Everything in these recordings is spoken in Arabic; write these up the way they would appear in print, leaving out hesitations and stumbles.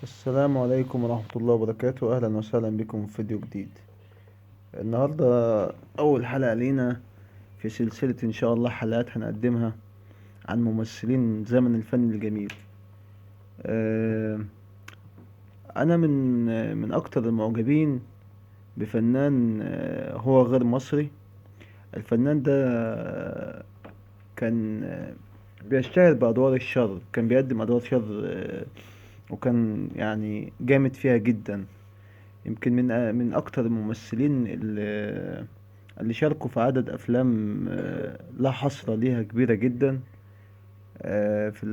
السلام عليكم ورحمة الله وبركاته. أهلا وسهلا بكم في فيديو جديد. النهاردة أول حلقة لينا في سلسلة إن شاء الله حلقات هنقدمها عن ممثلين زمن الفن الجميل. آه، أنا من أكتر المعجبين بفنان هو غير مصري. الفنان ده كان بيشتهر بأدوار الشر، كان بيقدم أدوار شر، وكان يعني جامد فيها جدا. يمكن من اكتر الممثلين اللي شاركوا في عدد افلام لا حصر ليها كبيرة جدا آه، في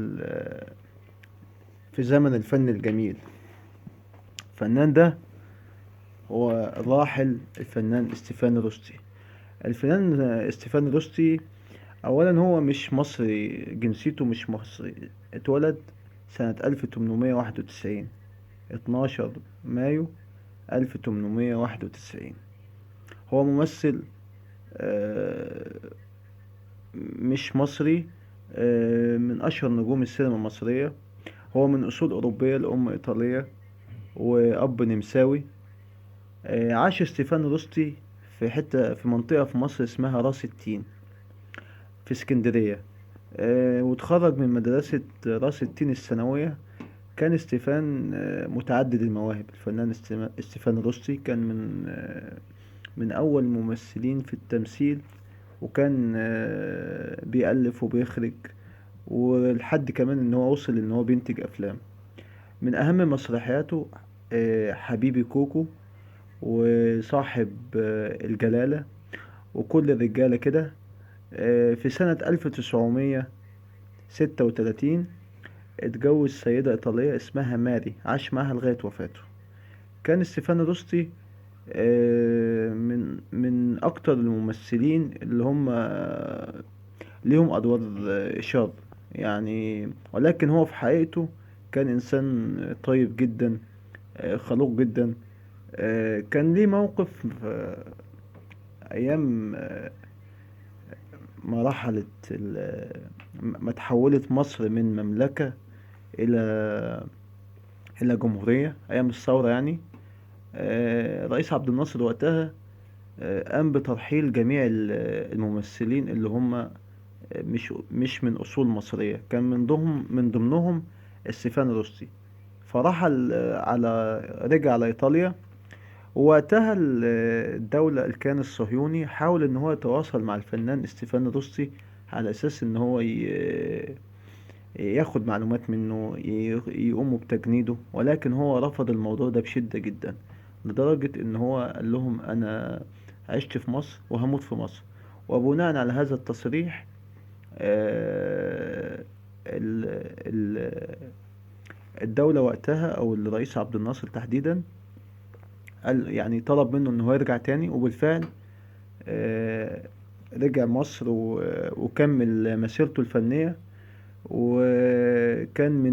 في زمن الفن الجميل. الفنان ده هو الراحل الفنان ستيفان روستي. الفنان ستيفان روستي اولا هو مش مصري، جنسيته مش مصري. اتولد سنة 1891، 12 مايو 1891. هو ممثل آه، مش مصري، من أشهر نجوم السينما المصرية. هو من أصول أوروبية، الأم إيطالية وأب نمساوي. عاش ستيفانو روستي في حتة في منطقة في مصر اسمها راس التين في اسكندرية. وتخرج من مدرسة راس التين الثانوية. كان ستيفان متعدد المواهب. الفنان ستيفان روستي كان من أول الممثلين في التمثيل، وكان بيألف وبيخرج، ولحد كمان ان هو وصل ان هو بينتج افلام. من اهم مسرحياته حبيبي كوكو، وصاحب الجلالة، وكل الرجالة كده. في سنة 1936 اتجوز سيدة إيطالية اسمها ماري، عاش معاها لغاية وفاته. كان ستيفانو روستي من أكتر الممثلين اللي هم ليهم أدوار شر يعني. ولكن هو في حقيقته كان إنسان طيب جدا، خلوق جدا. كان ليه موقف أيام ما رحلت ما تحولت مصر من مملكة إلى جمهورية، أيام الثورة يعني. رئيس عبد الناصر وقتها قام بترحيل جميع الممثلين اللي هم مش من أصول مصرية. كان من ضمنهم ستيفان روستي. فرحل رجع على إيطاليا. ووقتها الدولة الكيان الصهيوني حاول إن هو يتواصل مع الفنان ستيفان روستي على أساس إن هو ياخد معلومات منه، يقوموا بتجنيده. ولكن هو رفض الموضوع ده بشدة جدا، لدرجة إن هو قال لهم أنا عشت في مصر وهموت في مصر. وبناء على هذا التصريح آه، ال- ال- الدولة وقتها أو الرئيس عبد الناصر تحديدا قال يعني طلب منه إنه يرجع تاني. وبالفعل آه، رجع مصر وكمل مسيرته الفنية. وكان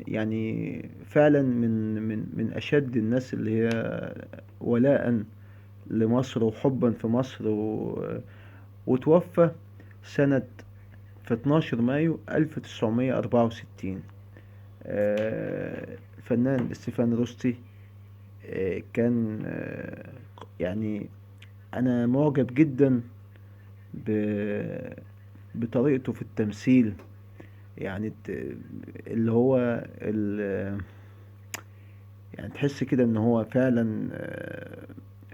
يعني فعلا من أشد الناس اللي هي ولاء لمصر وحبا في مصر وتوفى سنة في 12 مايو 1964. الفنان ستيفان روستي كان يعني أنا معجب جدا بطريقته في التمثيل. يعني اللي هو يعني تحس كده ان هو فعلا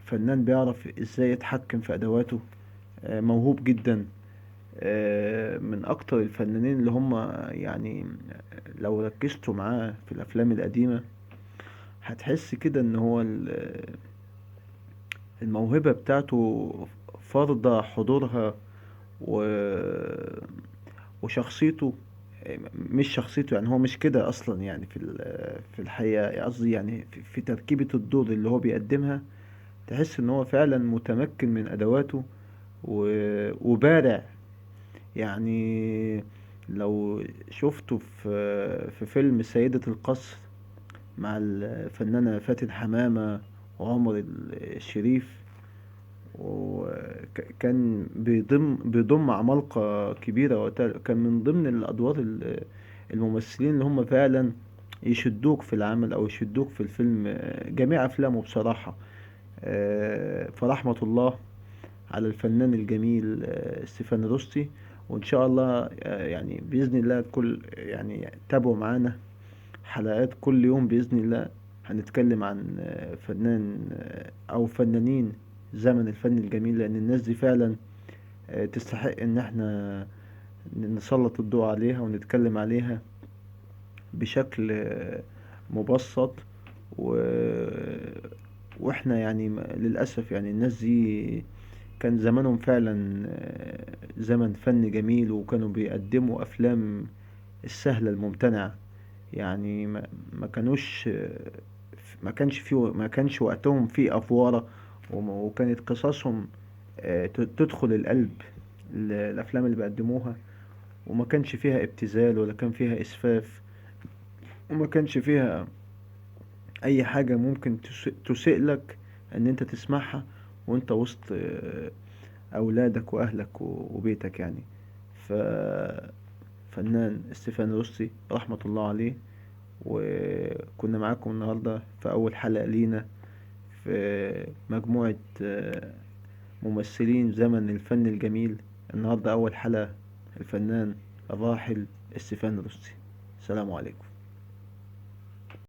فنان بيعرف ازاي يتحكم في ادواته، موهوب جدا. من اكتر الفنانين اللي هم يعني لو ركزتوا معاه في الافلام القديمة هتحس كده ان هو الموهبة بتاعته فرض حضورها و... وشخصيته. مش شخصيته يعني، هو مش كده اصلا يعني في الحقيقة. قصدي يعني في تركيبة الدور اللي هو بيقدمها تحس ان هو فعلا متمكن من ادواته وبارع يعني. لو شفته في فيلم سيدة القصر مع الفنانة فاتن حمامة وعمر الشريف، وكان بيضم عمالقة كبيرة وقتها. كان من ضمن الأدوار الممثلين اللي هم فعلا يشدوك في العمل او يشدوك في الفيلم. جميع افلامه بصراحة. فرحمة الله على الفنان الجميل ستيفان روستي. وان شاء الله يعني باذن الله كل يعني تابعوا معانا حلقات كل يوم باذن الله. هنتكلم عن فنان او فنانين زمن الفن الجميل، لان الناس دي فعلا تستحق ان احنا نسلط الضوء عليها ونتكلم عليها بشكل مبسط. و... واحنا يعني للأسف يعني الناس دي كان زمانهم فعلا زمن فن جميل، وكانوا بيقدموا أفلام السهلة الممتنعة. يعني ما كانوش ما كانش وقتهم فيه أفوارة، وكانت قصصهم تدخل القلب. الأفلام اللي بيقدموها، وما كانش فيها ابتذال ولا كان فيها إسفاف، وما كانش فيها أي حاجة ممكن تسيء لك إن أنت تسمعها وأنت وسط أولادك وأهلك وبيتك يعني. ففنان ستيفان روسي رحمة الله عليه. وكنا معاكم النهاردة في أول حلقة لينا في مجموعة ممثلين زمن الفن الجميل. النهاردة أول حلقة الفنان الراحل ستيفان روسي. السلام عليكم.